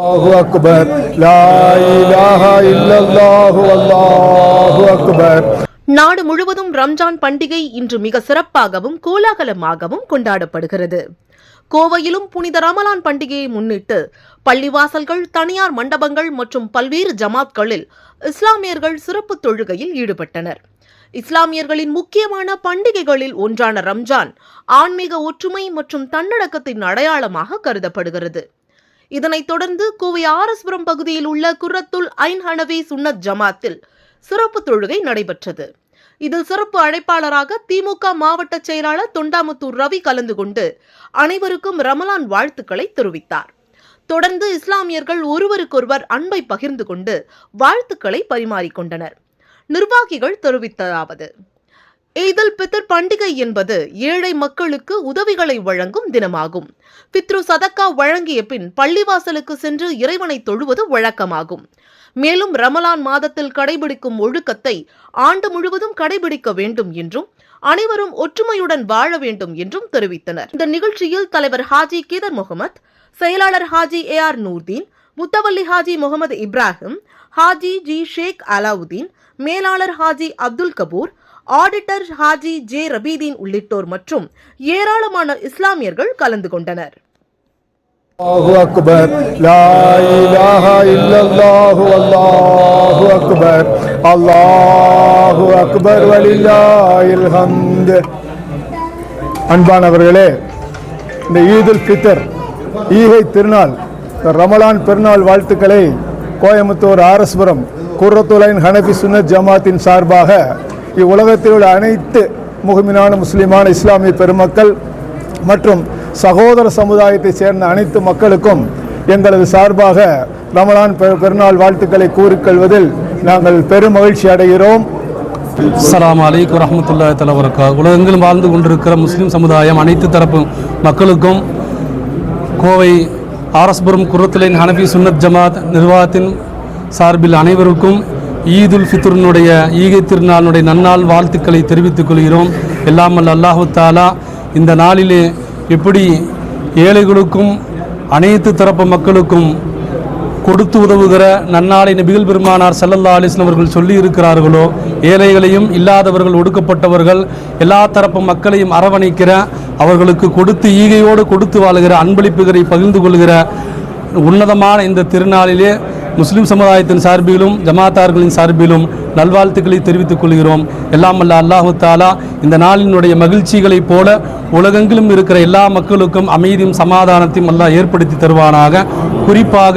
அல்லாஹு அக்பர் லா இலாஹா இல்லல்லாஹு அல்லாஹு அக்பர். நாடு முழுவதும் ரம்ஜான் பண்டிகை இன்று மிக சிறப்பாகவும் கோலாகலமாகவும் கொண்டாடப்படுகிறது. கோவையிலும் புனித ரமலான் பண்டிகையை முன்னிட்டு பள்ளிவாசல்கள், தனியார் மண்டபங்கள் மற்றும் பல்வேறு ஜமாத்களில் இஸ்லாமியர்கள் சிறப்பு தொழுகையில் ஈடுபட்டனர். இஸ்லாமியர்களின் முக்கியமான பண்டிகைகளில் ஒன்றான ரம்ஜான் ஆன்மீக ஒற்றுமை மற்றும் தன்னடக்கத்தின் அடையாளமாக கருதப்படுகிறது. இதனைத் தொடர்ந்து கோவை ஆர்எஸ்புரம் பகுதியில் உள்ள குர்ரத்துல் ஐன் ஹனவி சுன்னத் ஜமாத்தில் சிறப்பு தொழுகை நடைபெற்றது. இதில் சிறப்பு அழைப்பாளராக திமுக மாவட்ட செயலாளர் தொண்டாமுத்தூர் ரவி கலந்து கொண்டு அனைவருக்கும் ரமலான் வாழ்த்துக்களை தெரிவித்தார். தொடர்ந்து இஸ்லாமியர்கள் ஒருவருக்கொருவர் அன்பை பகிர்ந்து கொண்டு வாழ்த்துக்களை பரிமாறிக்கொண்டனர். நிர்வாகிகள் தெரிவித்ததாவது: ஈதுல் பித்ர் பண்டிகை என்பது ஏழை மக்களுக்கு உதவிகளை வழங்கும் தினமாகும். பித்ரு சதக்கா வழங்கிய பின் பள்ளிவாசலுக்கு சென்று இறைவனை தொழுவது வழக்கமாகும். மேலும் ரமலான் மாதத்தில் கடைபிடிக்கும் ஒழுக்கத்தை ஆண்டு முழுவதும் கடைபிடிக்க வேண்டும் என்றும் அனைவரும் ஒற்றுமையுடன் வாழ வேண்டும் என்றும் தெரிவித்தனர். இந்த நிகழ்ச்சியில் தலைவர் ஹாஜி கேதர் முகமது, செயலாளர் ஹாஜி AR நூர்தீன், முத்தவல்லி ஹாஜி முகமது இப்ராஹிம், ஹாஜி ஜி ஷேக் அலாவுதீன், மேலாளர் ஹாஜி அப்துல் கபூர், ஆடிட்டர் ஹாஜி ஜே ரபீதீன் உள்ளிட்டோர் மற்றும் ஏராளமான இஸ்லாமியர்கள் கலந்து கொண்டனர். அல்லாஹு அக்பர் லா இலாஹா இல்லல்லாஹு அல்லாஹு அக்பர் அல்லாஹு அக்பர் வலில்லாஹில் ஹம்த். அன்பானவர்களே, இந்த ஈதுல் பித்ர் ஈகை திருநாள் ரமலான் பெருநாள் வாழ்த்துக்களை கோயம்புத்தூர் ஆர்எஸ்புரம் குர்ரத்துல் ஐன் ஹனஃபி சுன்னத் ஜமாத்தின் சார்பாக இவ்வுலகத்தில் உள்ள அனைத்து முஹ்மினான முஸ்லிமான இஸ்லாமிய பெருமக்கள் மற்றும் சகோதர சமுதாயத்தைச் சேர்ந்த அனைத்து மக்களுக்கும் எங்களது சார்பாக ரமலான் பெருநாள் வாழ்த்துக்களை கூறிக்கொள்வதில் நாங்கள் பெரும் மகிழ்ச்சி அடைகிறோம். அஸ்ஸலாமு அலைக்கும் வரஹ்மத்துல்லாஹி தஆலா வபரகாத்துஹு. உலகெங்கிலும் வாழ்ந்து கொண்டிருக்கிற முஸ்லீம் சமுதாயம் அனைத்து தரப்பு மக்களுக்கும் கோவை ஆர்எஸ்புரம் குர்ரத்துல் ஐன் ஹனஃபி சுன்னத் ஜமாத் நிர்வாகத்தின் சார்பில் அனைவருக்கும் ஈதுல் ஃபித்ருனுடைய ஈகை திருநாளுடைய நன்னாள் வாழ்த்துக்களை தெரிவித்துக் கொள்கிறோம். எல்லாம் வல்ல அல்லாஹு தஆலா இந்த நாளிலே எப்படி ஏழைகளுக்கும் அனைத்து தரப்பு மக்களுக்கும் கொடுத்து உதவுகிற நன்னாளை நபிகள் பெருமானார் ஸல்லல்லாஹு அலைஹி வஸல்லம் அவர்கள் சொல்லி இருக்கிறார்களோ, ஏழைகளையும் இல்லாதவர்கள் ஒடுக்கப்பட்டவர்கள் எல்லா தரப்பு மக்களையும் அரவணைக்கிற, அவர்களுக்கு கொடுத்து ஈகையோடு கொடுத்து வாழுகிற, அன்பளிப்புகளை பகிர்ந்து கொள்கிற உன்னதமான இந்த திருநாளிலே முஸ்லிம் சமுதாயத்தின் சார்பிலும் ஜமாத்தார்களின் சார்பிலும் நல்வாழ்த்துக்களை தெரிவித்துக் கொள்கிறோம். எல்லாம் வல்ல அல்லாஹு தஆலா இந்த நாளினுடைய மகிழ்ச்சிகளைப் போல உலகெங்கிலும் இருக்கிற எல்லா மக்களுக்கும் அமைதியும் சமாதானத்தையும் அல்லாஹ் ஏற்படுத்தி தருவானாக. குறிப்பாக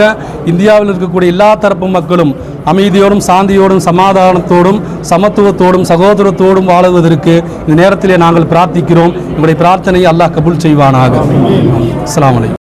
இந்தியாவில் இருக்கக்கூடிய எல்லா தரப்பு மக்களும் அமைதியோடும் சாந்தியோடும் சமாதானத்தோடும் சமத்துவத்தோடும் சகோதரத்தோடும் வாழுவதற்கு இந்த நேரத்திலே நாங்கள் பிரார்த்திக்கிறோம். உங்களுடைய பிரார்த்தனையை அல்லாஹ் கபூல் செய்வானாக. அஸ்ஸலாமு அலைக்கும்.